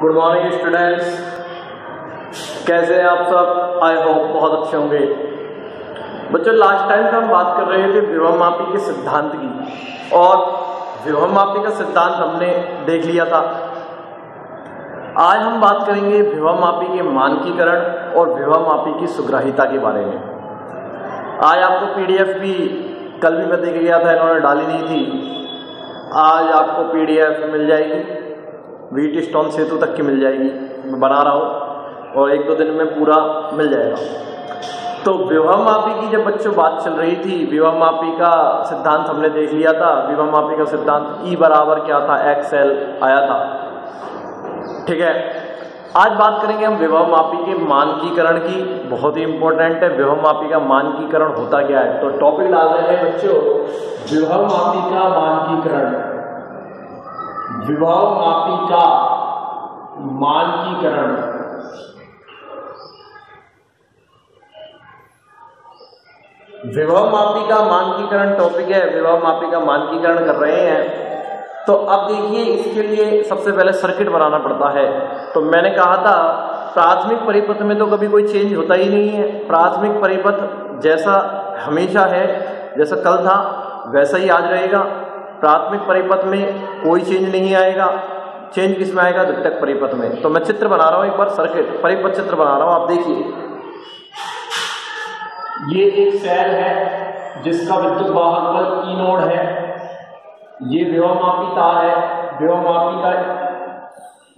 Good morning students, कैसे हैं आप सब? आई होप बहुत अच्छे होंगे। बच्चों, लास्ट टाइम हम बात कर रहे थे विभव मापी के सिद्धांत की, और विभव मापी का सिद्धांत हमने देख लिया था। आज हम बात करेंगे विभव मापी के मानकीकरण और विभव मापी की सुग्राह्यता के बारे में। आज आपको पीडीएफ भी कल भी मैं दे के गया था, इन्होंने डाली नहीं थी। आज आपको पीडीएफ मिल जाएगी, व्हीट स्टोन सेतु तक की मिल जाएगी। मैं बना रहा हूँ और एक दो दिन में पूरा मिल जाएगा। तो विभव मापी की जब बच्चों बात चल रही थी, विभव मापी का सिद्धांत हमने देख लिया था। विभव मापी का सिद्धांत E बराबर क्या था, XL आया था। ठीक है, आज बात करेंगे हम विभव मापी के मानकीकरण की। बहुत ही इंपॉर्टेंट है, विभव मापी का मानकीकरण होता क्या है। तो टॉपिक डाल रहे हैं बच्चों, विभव मापी का मानकीकरण। विभव मापी का मानकीकरण। विभव मापी का मानकीकरण टॉपिक है, विभव मापी का मानकीकरण कर रहे हैं। तो अब देखिए, इसके लिए सबसे पहले सर्किट बनाना पड़ता है। तो मैंने कहा था प्राथमिक परिपथ में तो कभी कोई चेंज होता ही नहीं है। प्राथमिक परिपथ जैसा हमेशा है, जैसा कल था वैसा ही आज रहेगा। प्राथमिक परिपथ में कोई चेंज नहीं आएगा। चेंज किस में आएगा? द्वितीयक परिपथ में। तो मैं चित्र बना रहा हूं, एक बार सर्किट परिपथ चित्र बना रहा हूं। आप देखिए, ये एक सेल है जिसका विद्युत वाहक बल E नोड है। ये विभव मापी तार है, विभव मापी का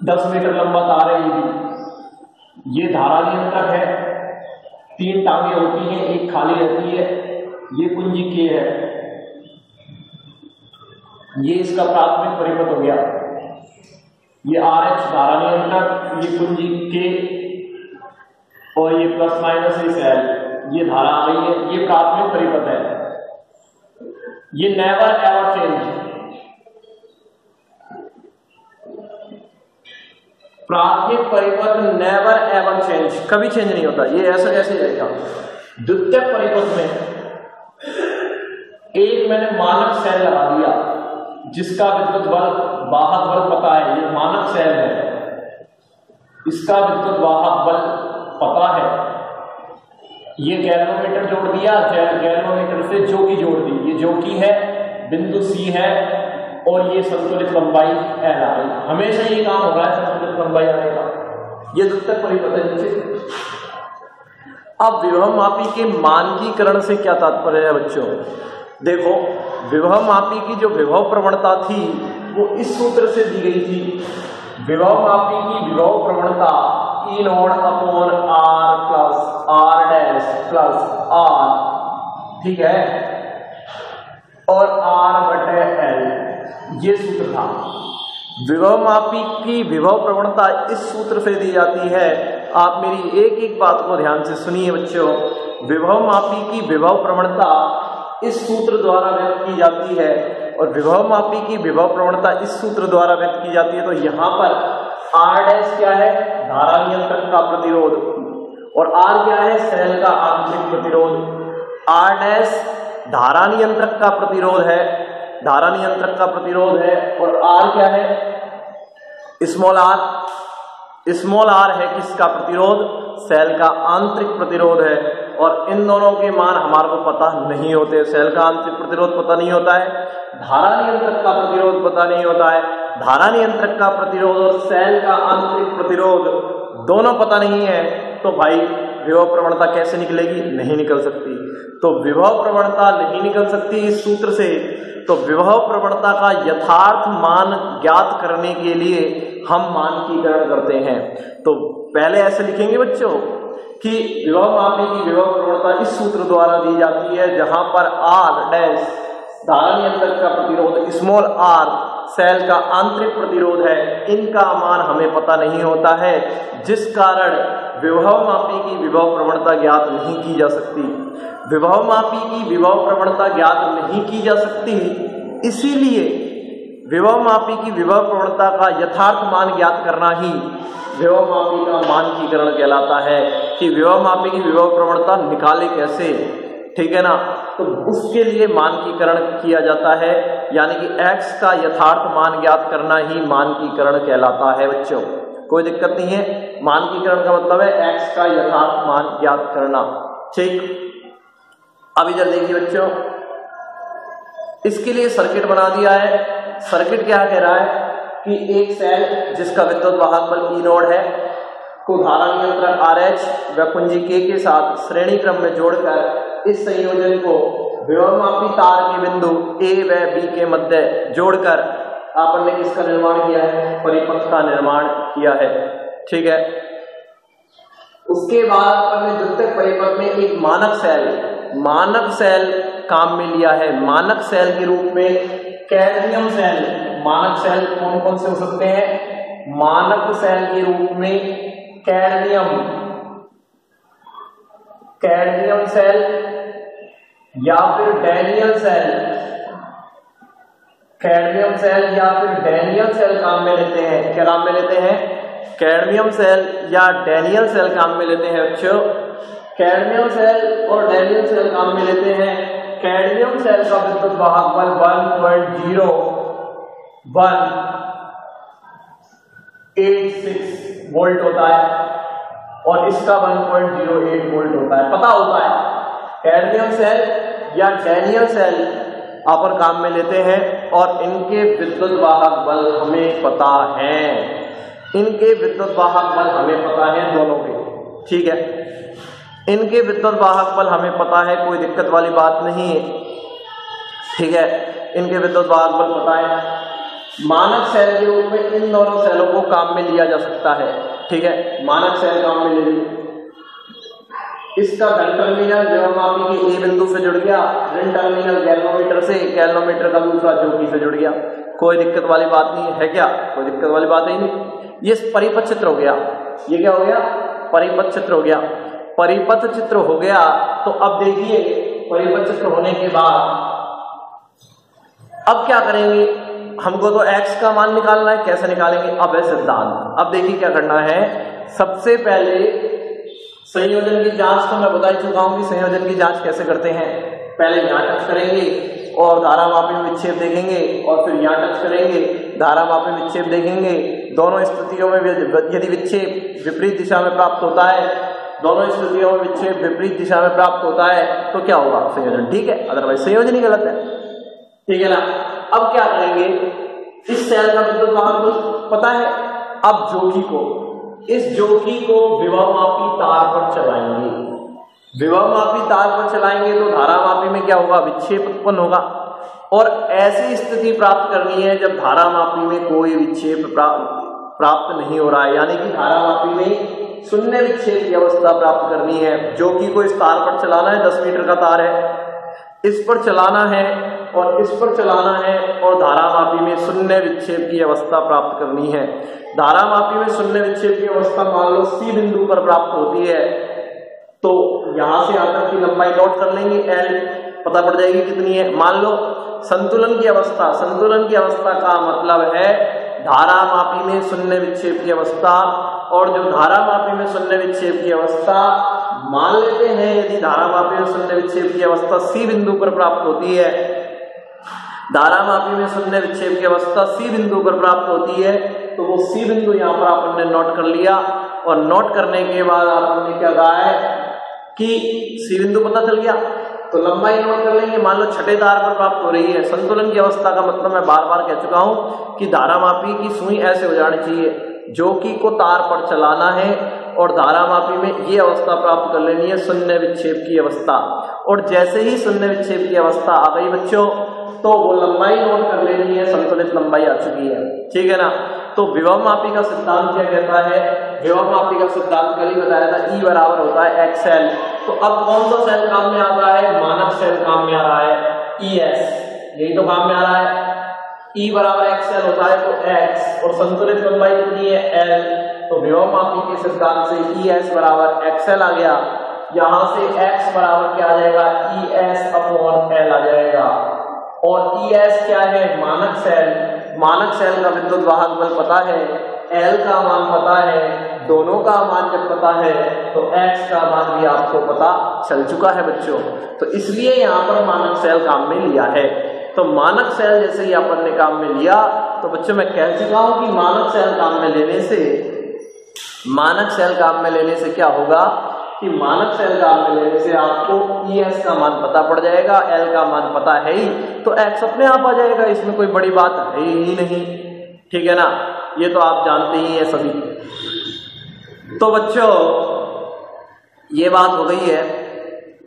10 मीटर लंबा तार है। ये भी, ये धारा नियंत्रक है। 3 टांगे होती हैं, एक खाली रहती है। ये कुंजी K है। ये इसका प्राथमिक परिपथ हो गया। ये RH धारा नियंत्रक, ये कुंजी K और ये प्लस माइनस इस L, ये धारा आ गई है। ये प्राथमिक परिपथ है। ये नेवर एवर चेंज, प्राथमिक परिपथ नेवर एवर चेंज, कभी चेंज नहीं होता। ये ऐसा कैसे रहेगा? द्वितीयक परिपथ में एक मैंने मानक सेल लगा दिया जिसका विद्युत बल वाहक बल पता है। ये मानक सेल है, इसका विद्युत वाहक बल पता है। ये गैल्वेनोमीटर जोड़ दिया, गैल्वेनोमीटर से जोकी जोड़ दी। ये जोकी है, बिंदु C है, और ये संतुलित लंबाई L आ गई। हमेशा ये काम हो रहा है, संतुलित लंबाई आने का। ये द्वितीयक परिपथ है नीचे। अब विभव मापी के मानकीकरण से क्या तात्पर्य है बच्चों? देखो, विभव मापी की जो विभव प्रवणता थी वो इस सूत्र से दी गई थी। विभव मापी की विभव प्रवणता E node upon R plus R dash plus R, ठीक है, और R बटे L, ये सूत्र था। विभव मापी की विभव प्रवणता इस सूत्र से दी जाती है। आप मेरी एक एक बात को ध्यान से सुनिए बच्चों। विभव मापी की विभव प्रवणता इस सूत्र द्वारा व्यक्त की जाती है, और विभव मापी की विभव प्रवणता इस सूत्र द्वारा व्यक्त की जाती है। तो यहां पर R डैश क्या है? धारा नियंत्रक का प्रतिरोध, और R क्या है? सेल का आंतरिक प्रतिरोध। R डैश धारा नियंत्रक का प्रतिरोध है, धारा नियंत्रक का प्रतिरोध है। और R क्या है? Small r। स्मॉल r है किसका प्रतिरोध? सेल का आंतरिक प्रतिरोध है। और इन दोनों के मान हमारे को पता नहीं होते। सेल का आंतरिक प्रतिरोध पता नहीं होता है, धारा नियंत्रक का प्रतिरोध पता नहीं होता है। धारा नियंत्रक का प्रतिरोध और सेल का आंतरिक प्रतिरोध दोनों पता नहीं है, तो भाई विभव प्रवणता कैसे निकलेगी? नहीं निकल सकती। तो विभव प्रवणता नहीं निकल सकती इस सूत्र से। तो विभव प्रवणता का यथार्थ मान ज्ञात करने के लिए हम मानकीकरण करते हैं। तो पहले ऐसे लिखेंगे बच्चों कि विभव मापी की विभव प्रवणता इस सूत्र द्वारा दी जाती है, जहां पर R डैश धारा नियंत्रक का प्रतिरोध, स्मॉल r सेल का आंतरिक प्रतिरोध है। इनका मान हमें पता नहीं होता है, जिस कारण विभव मापी की विभव प्रवणता ज्ञात नहीं की जा सकती। विभव मापी की विभव प्रवणता ज्ञात नहीं की जा सकती, इसीलिए विभव मापी की विभव प्रवणता का यथार्थ मान ज्ञात करना ही विभव मापी का मानकीकरण कहलाता है। कि विभव मापी की विभव प्रवणता निकाले कैसे, ठीक है ना? तो उसके लिए मानकीकरण किया जाता है, यानी कि x का यथार्थ मान ज्ञात करना ही मानकीकरण कहलाता है बच्चों। कोई दिक्कत नहीं है। मानकीकरण का मतलब है x का यथार्थ मान ज्ञात करना। ठीक, अब इधर देखिए बच्चों, इसके लिए सर्किट बना दिया है। सर्किट क्या कह रहा है कि एक सेल जिसका विद्युत वाहक बल ई नोड है को धारा नियंत्रक RH व कुंजी K के साथ श्रेणी क्रम में जोड़कर इस संयोजन को विभवमापी तार के बिंदु A व B के मध्य जोड़कर आपन ने किसका निर्माण किया है, परिपथ का निर्माण किया है। ठीक है, उसके बाद अपन ने द्वितीयक परिपथ में एक मानक सेल काम में लिया है। मानक सेल के रूप में कैडमियम सेल, मानक सेल कौन कौन से हो सकते हैं? मानक सेल के रूप में कैडमियम सेल या फिर डैनियल सेल, कैडमियम सेल या फिर डैनियल सेल काम में लेते हैं। क्या काम में लेते हैं? कैडमियम सेल या डैनियल सेल काम में लेते हैं बच्चों। कैडमियम सेल और डैनियल सेल काम में लेते हैं। कैडमियम सेल का विद्युत वाहक बल 1.0186 वोल्ट होता है और इसका 1.08 वोल्ट होता है, पता होता है। कैडमियम सेल या डैनियल सेल अपन काम में लेते हैं और इनके विद्युत वाहक बल हमें पता है, इनके विद्युत वाहक बल हमें पता है दोनों के। ठीक है, इनके विद्युत वाहक बल हमें पता है, कोई दिक्कत वाली बात नहीं है। ठीक है, इनके विद्युत वाहक बल पता है। मानक सेल के रूप में इन दोनों सेलों को काम में लिया जा सकता है। ठीक है, मानक सेल काम में ले लीजिए। इसका धन टर्मिनल विभवमापी के ए बिंदु से जुड़ गया, ऋण टर्मिनल गैल्वेनोमीटर से, गैल्वेनोमीटर का दूसरा ज्योति से जुड़ गया। कोई दिक्कत वाली बात नहीं है क्या? कोई दिक्कत वाली बात ही नहीं। ये परिपथ चित्र हो गया। ये क्या हो गया? परिपथ चित्र हो गया। परिपथ चित्र हो गया तो अब देखिए, परिपथ चित्र होने के बाद अब क्या करेंगे? हमको तो x का मान निकालना है। कैसे निकालेंगे? अब है सिद्धांत। अब देखिए क्या करना है। सबसे पहले संयोजन की जांच तो मैं बता ही चुका हूं कि संयोजन की जांच कैसे करते हैं। पहले यहां टच करेंगे और धारामापी में विक्षेप देखेंगे और फिर यहां टच करेंगे, धारामापी में विक्षेप देखेंगे। दोनों स्थितियों में यदि विक्षेप विपरीत दिशा में प्राप्त होता है, दोनों स्थितियों में विक्षेप विपरीत दिशा में प्राप्त होता है तो क्या होगा? संयोजन ठीक है, अदरवाइज संयोजन ही गलत है। ठीक है ना। अब क्या करेंगे? इस सेल का विद्युत वाहक पता है। अब इस जोकी को विभवमापी तार पर चलाएंगे। विभवमापी तार पर चलाएंगे तो धारामापी में क्या होगा? विक्षेप उत्पन्न होगा। और ऐसी स्थिति प्राप्त करनी है जब धारामापी में कोई विक्षेप प्राप्त नहीं हो रहा है, यानी कि धारामापी में शून्य विक्षेप की अवस्था प्राप्त करनी है। जोकी को इस तार पर चलाना है, 10 मीटर का तार है, इस पर चलाना है और इस पर चलाना है और धारामापी में शून्य विक्षेप की अवस्था प्राप्त करनी है। धारामापी में शून्य विक्षेप की अवस्था मान लो C बिंदु पर प्राप्त होती है तो यहां से यहां तक की लंबाई नोट कर लेंगे, L पता पड़ जाएगी कितनी है। मान लो संतुलन की अवस्था का मतलब है धारामापी में शून्य विक्षेप की अवस्था, और जो धारामापी में शून्य विक्षेप की अवस्था मान लेते हैं, यदि धारामापी में शून्य विक्षेप की अवस्था C बिंदु पर प्राप्त होती है, धारामापी में शून्य विक्षेप की अवस्था C बिंदु पर प्राप्त होती है तो वो C बिंदु यहाँ पर आपने नोट कर लिया। और नोट करने के बाद आपने क्या कहा है कि C बिंदु पता चल गया तो लंबाई नोट कर लेंगे। मान लो छठे तार पर प्राप्त हो रही है। संतुलन की अवस्था का मतलब मैं बार बार कह चुका हूं कि धारामापी की सुई ऐसे हो जानी चाहिए, जोकी को तार पर चलाना है और धारामापी में ये अवस्था प्राप्त कर लेनी है, शून्य विक्षेप की अवस्था। और जैसे ही शून्य विक्षेप की अवस्था आ गई बच्चों तो वो लंबाई नोट कर लेनी है, संतुलित लंबाई आ चुकी है। ठीक है ना। तो विभवमापी का सिद्धांत क्या कहता है? विभवमापी का सिद्धांत कल ही बताया था, E बराबर होता है XL। तो अब कौन सा सेल काम में आ रहा है? मानक सेल काम में आ रहा है, ES, यही तो काम में आ रहा है। E बराबर XL होता है तो X और संतुलित लंबाई कितनी है? L। तो विभवमापी के सिद्धांत से ES बराबर XL आ गया। यहां से X बराबर क्या आ जाएगा? ES अपॉन L आ जाएगा। और ES क्या है? मानक सेल। मानक सेल का विद्युत वाहक बल पता है, L का मान पता है, दोनों का मान जब पता है तो X का मान भी आपको पता चल चुका है बच्चों। तो इसलिए यहाँ पर मानक सेल काम में लिया है। तो मानक सेल जैसे ही अपन ने काम में लिया तो बच्चों मैं कह चुका हूं कि मानक सेल काम में लेने से मानक सेल काम में लेने से क्या होगा कि मानक सेल काम में लेने से आपको ES का मान पता पड़ जाएगा, L का मान पता है ही, तो X अपने आप आ जाएगा, इसमें कोई बड़ी बात है ही नहीं। ठीक है ना, ये तो आप जानते ही हैं सभी। तो बच्चों ये बात हो गई है।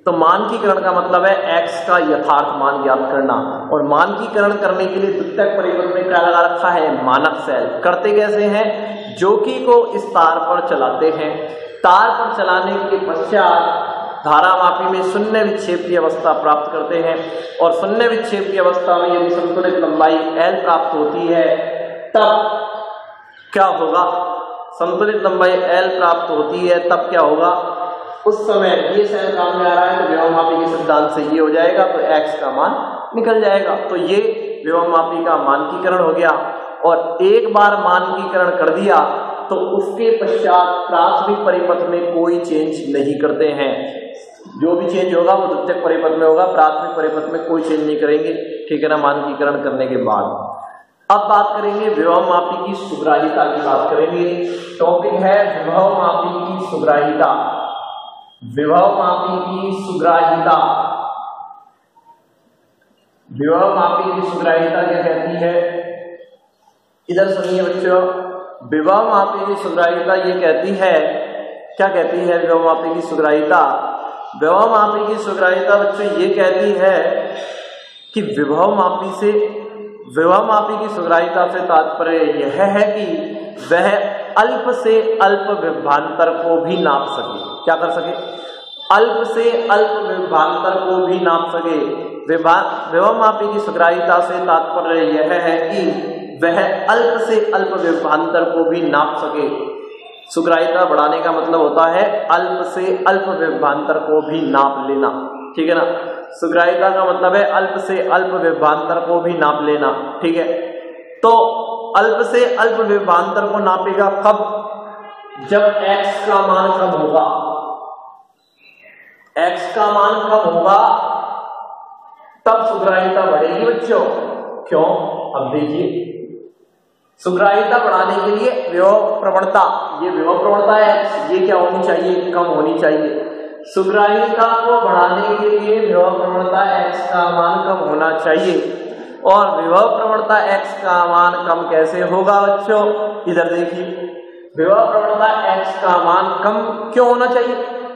तो मानकीकरण का मतलब है X का यथार्थ मान ज्ञात करना, और मानकीकरण करने के लिए द्वितीयक परिपथ में क्या लगा रखा है, मानक सेल। करते कैसे हैं, जोकी को इस तार पर चलाते हैं, तार पर चलाने के पश्चात धारामापी में शून्य विक्षेप की अवस्था प्राप्त करते हैं, और शून्य विक्षेप की अवस्था में यदि संतुलित लंबाई L प्राप्त होती है तब क्या होगा, संतुलित लंबाई L प्राप्त होती है तब क्या होगा, उस समय ये सेल काम में आ रहा है तो विभवमापी के सिद्धांत से ये हो जाएगा, तो X का मान निकल जाएगा। तो ये विभवमापी का मानकीकरण हो गया। और एक बार मानकीकरण कर दिया तो उसके पश्चात प्राथमिक परिपथ में कोई चेंज नहीं करते हैं, जो भी चेंज होगा वो द्वितीयक परिपथ में होगा, प्राथमिक परिपथ में कोई चेंज नहीं करेंगे। ठीक है ना, मानकीकरण करने के बाद अब बात करेंगे विभवमापी की सुग्राहिता की बात करेंगे। टॉपिक है विभवमापी की सुग्राहिता। विभवमापी की सुग्राहिता, विभवमापी की सुग्राहिता क्या कहती है, इधर सुनिए बच्चों। विभवमापी की सुग्राहिता ये कहती है, क्या कहती है विभवमापी की सुग्राहिता, विभवमापी की सुग्राहिता बच्चों ये कहती है कि विभवमापी की सुग्राहिता से तात्पर्य यह है कि वह अल्प से अल्प विभवांतर को भी नाप सके। क्या कर सके, अल्प से अल्प विभवांतर को भी नाप सके। विभवमापी की सुग्राहिता से तात्पर्य यह है कि वह अल्प से अल्प विभवांतर को भी नाप सके। सुग्राहिता बढ़ाने का मतलब होता है अल्प से अल्प विभवांतर को भी नाप लेना। ठीक है ना, सुग्राहिता का मतलब है अल्प से अल्प विभवांतर को भी नाप लेना। ठीक है, तो अल्प से अल्प विभवांतर को नापेगा कब, जब X का मान कम होगा। X का मान कम होगा तब सुग्राहिता बढ़ेगी बच्चों। क्यों, अब देखिए, सुग्राहिता बढ़ाने के लिए विभव प्रवणता, ये विभव प्रवणता है, ये क्या होनी चाहिए, कम होनी चाहिए। सुग्राहिता को बढ़ाने के लिए विभव प्रवणता X का मान कम होना चाहिए। और विभव प्रवणता X का मान कम कैसे होगा बच्चों, इधर देखिए, विभव प्रवणता X का मान कम क्यों होना चाहिए,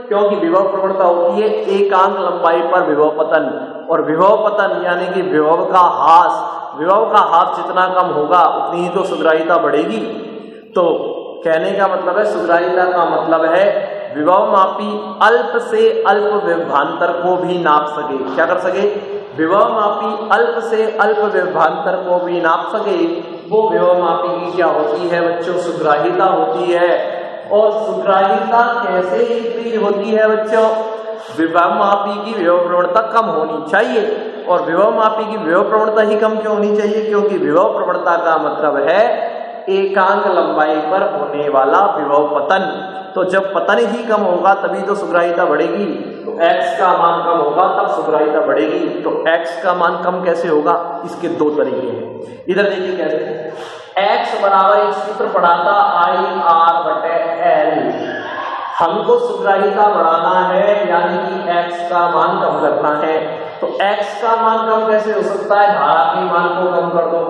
क्योंकि विभव प्रवणता होती है एकांक लंबाई पर विभव पतन, और विभव पतन यानी कि विभव का ह्रास जितना कम होगा उतनी ही तो सुग्राहिता बढ़ेगी। तो कहने का मतलब है सुग्राहिता का मतलब है विभवमापी अल्प से अल्प विभवांतर को भी नाप सके। क्या कर सके, विभवमापी अल्प से अल्प विभवांतर को भी नाप सके, वो विभवमापी की क्या होती है बच्चों, सुग्राहिता होती है। और सुग्राहिता कैसे इंक्रीज होती है बच्चों, विभवमापी की विभव प्रवणता कम होनी चाहिए। और विभवमापी की विभव प्रवणता ही कम क्यों होनी चाहिए, क्योंकि विभव प्रवणता का मतलब है एकांक लंबाई पर होने वाला विभव पतन। तो जब पतन ही कम होगा तभी तो सुग्राहिता बढ़ेगी। तो X का मान कम होगा तब सुग्राहिता बढ़ेगी। तो X का मान कम कैसे होगा, इसके दो तरीके हैं। इधर देखिए कैसे, X बराबर एक सूत्र पढ़ा था I/R/L। हमको सुग्राहिता बढ़ाना है यानी कि X का मान कम करना है। तो X का मान कम कैसे हो सकता है, धारा के मान को कम कर दो,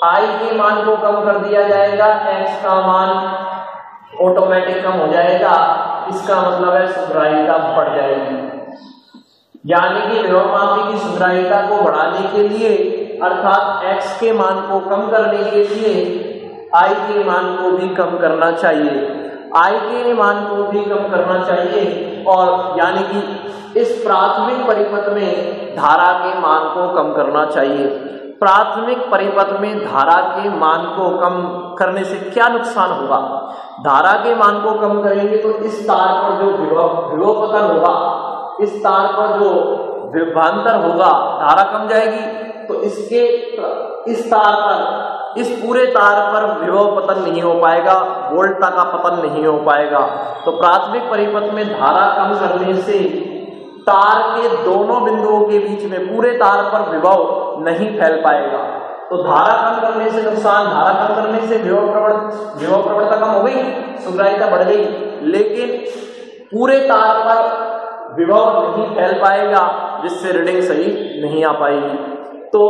I के मान को कम कर दिया जाएगा, X का मान ऑटोमेटिक कम हो जाएगा। इसका मतलब है सुग्राहिता बढ़ जाएगी। यानी कि विभवमापी की सुग्राहिता को बढ़ाने के लिए अर्थात X के मान को कम करने के लिए I के मान को भी कम करना चाहिए, I के मान को भी कम करना चाहिए। और यानी कि इस प्राथमिक परिपथ में धारा के मान को कम करना चाहिए। प्राथमिक परिपथ में धारा के मान को कम करने से क्या नुकसान होगा, धारा के मान को कम करेंगे तो इस तार पर जो विभव पतन होगा, इस तार पर जो विभवांतर होगा, धारा कम जाएगी। तो इस तार पर, इस पूरे तार पर विभव पतन नहीं हो पाएगा, वोल्टता का पतन नहीं हो पाएगा। तो प्राथमिक परिपथ में धारा कम करने से तार के दोनों बिंदुओं के बीच में पूरे तार पर विभव नहीं फैल पाएगा। तो धारा कम करने से नुकसान, धारा कम करने से विभव प्रवणता कम हो गई, सुग्राहिता बढ़ गई, लेकिन पूरे तार पर विभव नहीं फैल पाएगा, जिससे रीडिंग सही नहीं आ पाएगी। तो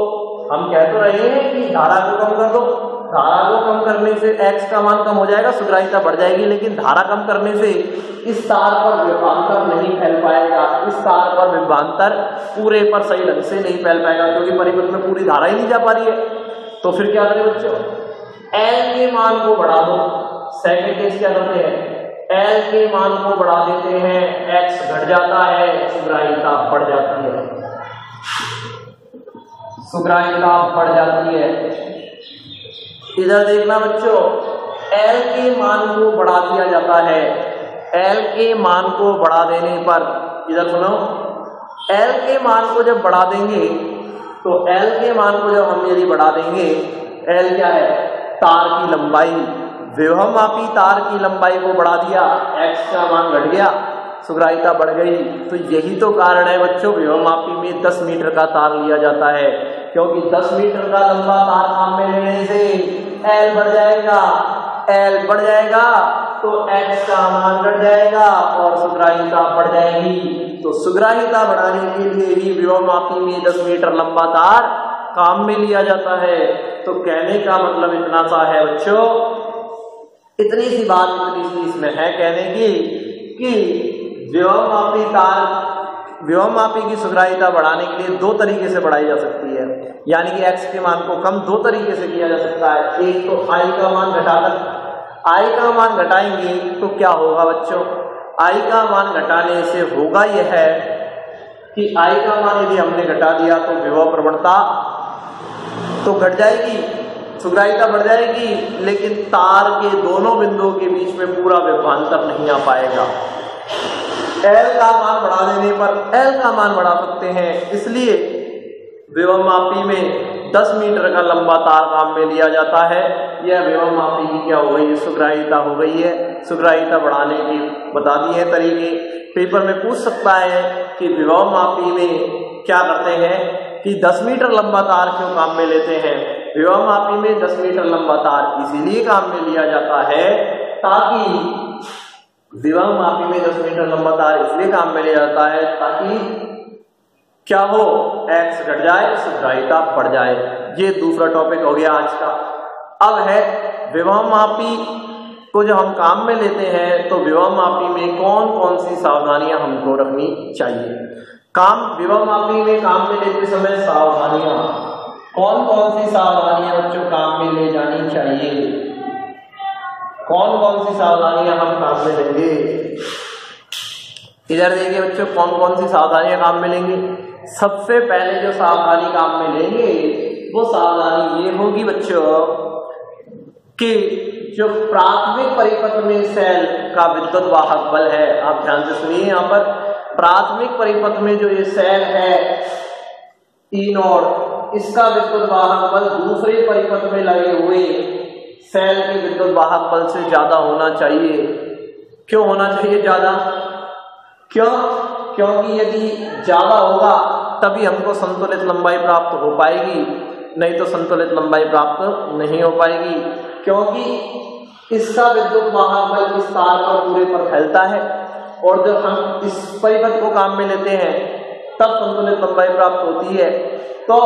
हम कह तो रहे हैं कि धारा को कम कर दो, धारा को कम करने से x का मान कम हो जाएगा, सुग्राहिता बढ़ जाएगी, लेकिन धारा कम करने से इस तार पर विभवांतर नहीं फैल पाएगा, इस तार पर विभवांतर पूरे पर सही ढंग से नहीं फैल पाएगा, क्योंकि परिपथ में पूरी धारा ही नहीं जा पा रही है। तो फिर क्या करें बच्चों, L के मान को बढ़ा दो। सेकेंड केस क्या करते हैं, L के मान को बढ़ा देते हैं, x घट जाता है, सुग्राहिता बढ़ जाती है, सुग्राहिता बढ़ जाती है। इधर देखना बच्चों, L के मान को बढ़ा दिया जाता है, L के मान को बढ़ा देने पर, इधर सुनो, L के मान को जब बढ़ा देंगे तो L के मान को जब हम यदि बढ़ा देंगे, L क्या है, तार की लंबाई, विभवमापी तार की लंबाई को बढ़ा दिया, x का मान घट गया, सुग्राहिता बढ़ गई। तो यही तो कारण है बच्चों, विभवमापी में 10 मीटर का तार लिया जाता है, क्योंकि 10 मीटर का लंबा तार काम में लेने से L बढ़ जाएगा, L बढ़ जाएगा तो x का मान घट जाएगा और सुग्राहिता बढ़ जाएगी। तो सुग्राहिता बढ़ाने के लिए ही विभवमापी में 10 मीटर लंबा तार काम में लिया जाता है। तो कहने का मतलब इतना सा है बच्चों, इतनी सी बात इतनी सी इसमें है कहने की कि विभवमापी तार, विभवमापी की सुग्राहिता बढ़ाने के लिए 2 तरीके से बढ़ाई जा सकती है, यानी कि x के मान को कम 2 तरीके से किया जा सकता है। एक तो i का मान घटाकर, i का मान घटाएंगे तो क्या होगा बच्चों, i का मान घटाने से होगा यह है कि i का मान यदि हमने घटा दिया तो विभव प्रवणता तो घट जाएगी, सुग्राहिता बढ़ जाएगी, लेकिन तार के दोनों बिंदुओं के बीच में पूरा विभवांतर नहीं आ पाएगा। L का मान बढ़ा देने पर L का मान बढ़ा सकते हैं, इसलिए विभवमापी में 10 मीटर का लंबा तार काम में लिया जाता है। यह विभवमापी की क्या हो गई है, सुग्राहिता हो गई है। सुग्राहिता बढ़ाने की बता दिए हैं तरीके, पेपर में पूछ सकता है कि विभवमापी में क्या करते हैं कि 10 मीटर लंबा तार क्यों काम में लेते हैं। विभवमापी में 10 मीटर लंबा तार इसीलिए काम में लिया जाता है ताकि विभवमापी में 10 मीटर लंबा तार इसलिए काम में लिया जाता है ताकि क्या हो, x घट जाए, सुग्राहिता बढ़ जाए। ये दूसरा टॉपिक हो गया आज का। अब है विभवमापी को जब हम काम में लेते हैं तो विभवमापी में कौन कौन सी सावधानियां हमको रखनी चाहिए। विभवमापी में काम में लेते समय सावधानियां, कौन कौन सी सावधानियां बच्चों काम में ले जानी चाहिए, कौन कौन सी सावधानियां हम काम में लेंगे। इधर देखिए बच्चों, कौन कौन सी सावधानियां काम में लेंगे। सबसे पहले जो सावधानी काम में लेंगे वो सावधानी ये होगी बच्चों कि जो प्राथमिक परिपथ में सेल का विद्युत वाहक बल है, आप ध्यान से सुनिए, यहाँ पर प्राथमिक परिपथ में जो ये सेल है E0, इसका विद्युत वाहक बल दूसरे परिपथ में लगे हुए सेल के विद्युत वाहक बल से ज्यादा होना चाहिए। क्यों होना चाहिए ज्यादा, क्यों, क्योंकि यदि ज्यादा होगा तभी हमको संतुलित लंबाई प्राप्त हो पाएगी, नहीं तो संतुलित लंबाई प्राप्त नहीं हो पाएगी, क्योंकि इसका विद्युत वाहक बल इस तार पर पूरे पर फैलता है और जब हम इस परिपथ को काम में लेते हैं तब संतुलित लंबाई प्राप्त होती है। तो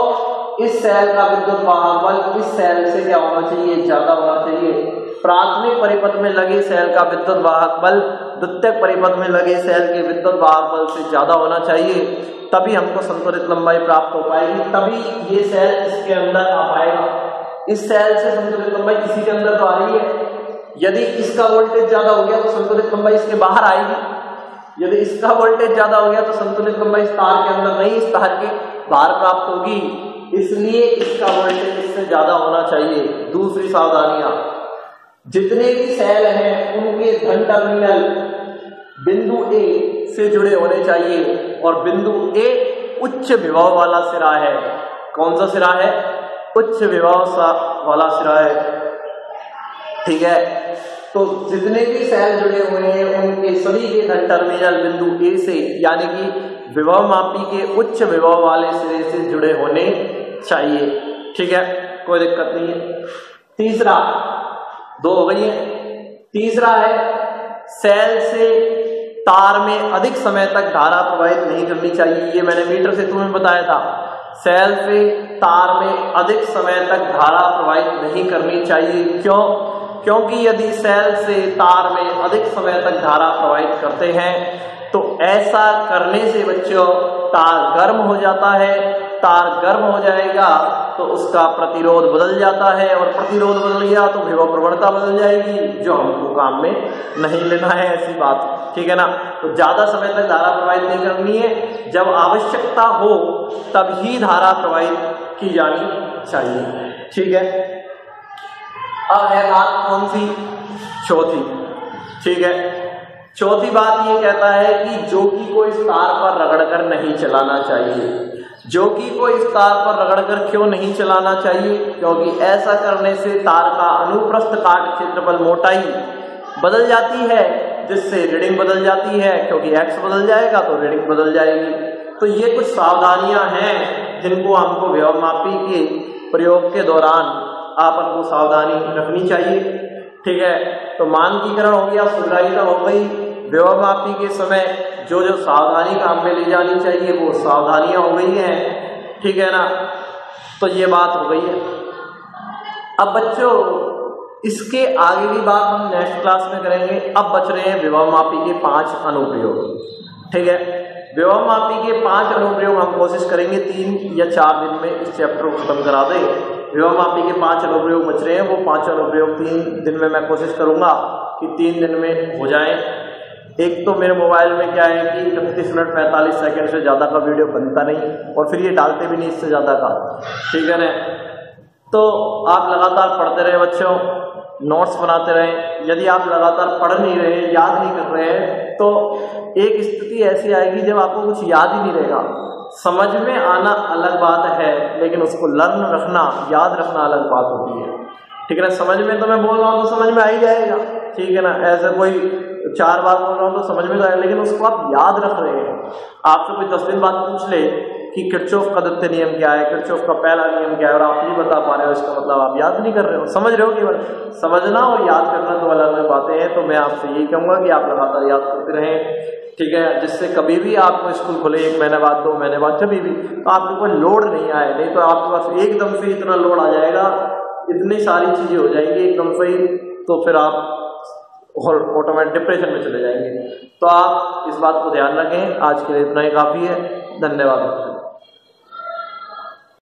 इस सेल का विद्युत वाहक बल इस सेल से क्या होना चाहिए, ज्यादा होना चाहिए। प्राथमिक परिपथ में लगे सेल का विद्युत वाहक बल द्वितीयक परिपथ में लगे सेल के विद्युत वाहक बल से ज्यादा होना चाहिए, तभी हमको संतुलित लंबाई प्राप्त हो पाएगी, तभी ये सेल इसके अंदर आ पाएगा। इस सेल से संतुलित लंबाई इसी के अंदर तो आ रही है, यदि इसका वोल्टेज ज्यादा हो गया तो संतुलित लंबाई इसके बाहर आएगी, यदि इसका वोल्टेज ज्यादा हो गया तो संतुलित लंबाई इस तार के अंदर नहीं, इस तार के बाहर प्राप्त होगी, इसलिए इसका वोल्टेज इससे ज्यादा होना चाहिए। दूसरी सावधानियां, जितने भी सेल हैं उनके धन टर्मिनल बिंदु A से जुड़े होने चाहिए और बिंदु A उच्च विभव वाला सिरा है। कौन सा सिरा है, उच्च विभव वाला सिरा है, ठीक है। तो जितने भी सेल जुड़े हुए हैं उनके सभी के धन टर्मिनल बिंदु A से, यानी कि विभवमापी के उच्च विभव वाले सिरे से जुड़े होने चाहिए, ठीक है। कोई दिक्कत नहीं है। तीसरा, 2 हो गई है। तीसरा है सेल से तार में अधिक समय तक धारा प्रवाहित नहीं करनी चाहिए। ये मैंने मीटर से तुम्हें बताया था, सेल से तार में अधिक समय तक धारा प्रवाहित नहीं करनी चाहिए। क्यों? क्योंकि यदि सेल से तार में अधिक समय तक धारा प्रवाहित करते हैं तो ऐसा करने से बच्चों तार गर्म हो जाता है। तार गर्म हो जाएगा तो उसका प्रतिरोध बदल जाता है, और प्रतिरोध बदल गया तो विभव प्रवणता बदल जाएगी, जो हमको काम में नहीं लेना है, ऐसी बात, ठीक है ना। तो ज्यादा समय तक धारा प्रवाहित नहीं करनी है, जब आवश्यकता हो तब ही धारा प्रवाहित की जानी चाहिए, ठीक है। अब है बात कौन सी? चौथी, ठीक है। चौथी बात ये कहता है कि जोकी को इस तार पर रगड़कर नहीं चलाना चाहिए। जोकी को इस तार पर रगड़कर क्यों नहीं चलाना चाहिए? क्योंकि ऐसा करने से तार का अनुप्रस्थ काट क्षेत्रफल मोटाई बदल जाती है, जिससे रीडिंग बदल जाती है, क्योंकि एक्स बदल जाएगा तो रीडिंग बदल जाएगी। तो ये कुछ सावधानियां हैं जिनको हमको विभवमापी के प्रयोग के दौरान आपन को सावधानी रखनी चाहिए, ठीक है। तो मानकीकरण हो गया, सुग्राहिता हो गई, विभवमापी के समय जो जो सावधानी काम में ली जानी चाहिए वो सावधानियां हो गई हैं, ठीक है ना। तो ये बात हो गई है। अब बच्चों इसके आगे की बात हम नेक्स्ट क्लास में करेंगे। अब बच रहे हैं विभवमापी के 5 अनुप्रयोग, ठीक है। विभवमापी के 5 अनुप्रयोग हम कोशिश करेंगे 3 या 4 दिन में इस चैप्टर को खत्म करा दें। विभवमापी के 5 अनुप्रयोग बच रहे हैं, वो 5 अनुप्रयोग 3 दिन में मैं कोशिश करूंगा कि 3 दिन में हो जाए। एक तो मेरे मोबाइल में क्या है कि 31 मिनट 45 सेकंड से ज़्यादा का वीडियो बनता नहीं, और फिर ये डालते भी नहीं इससे ज़्यादा का, ठीक है ना। तो आप लगातार पढ़ते रहे बच्चों, नोट्स बनाते रहें। यदि आप लगातार पढ़ नहीं रहे, याद नहीं कर रहे हैं, तो एक स्थिति ऐसी आएगी जब आपको कुछ याद ही नहीं रहेगा। समझ में आना अलग बात है, लेकिन उसको लर्न रखना, याद रखना अलग बात होती है, ठीक है ना। समझ में तो मैं बोल रहा हूँ तो समझ में आ ही जाएगा, ठीक है ना। ऐसे कोई 4 बार बोल रहा हूँ तो समझ में आएगा, लेकिन उसको आप याद रख रहे हैं। आपसे कोई 10 दिन बाद पूछ ले कि किरचॉफ का द्वितीय नियम क्या है, किरचॉफ का पहला नियम क्या है, और आप नहीं बता पा रहे हो, इसका मतलब आप याद नहीं कर रहे हो, समझ रहे हो। केवल समझना और याद करना तो अलग अलग बातें हैं। तो मैं आपसे यही कहूंगा कि आप लगातार याद करते रहें, ठीक है, जिससे कभी भी आपको स्कूल खुले 1 महीने बाद 2 महीने बाद जब भी तो आपको कोई लोड नहीं आए। नहीं तो आपके पास एकदम से इतना लोड आ जाएगा, इतनी सारी चीजें हो जाएंगी एकदम से, तो फिर आप और ऑटोमेटिक डिप्रेशन में चले जाएंगे। तो आप इस बात को ध्यान रखें। आज के लिए इतना ही काफ़ी है। धन्यवाद।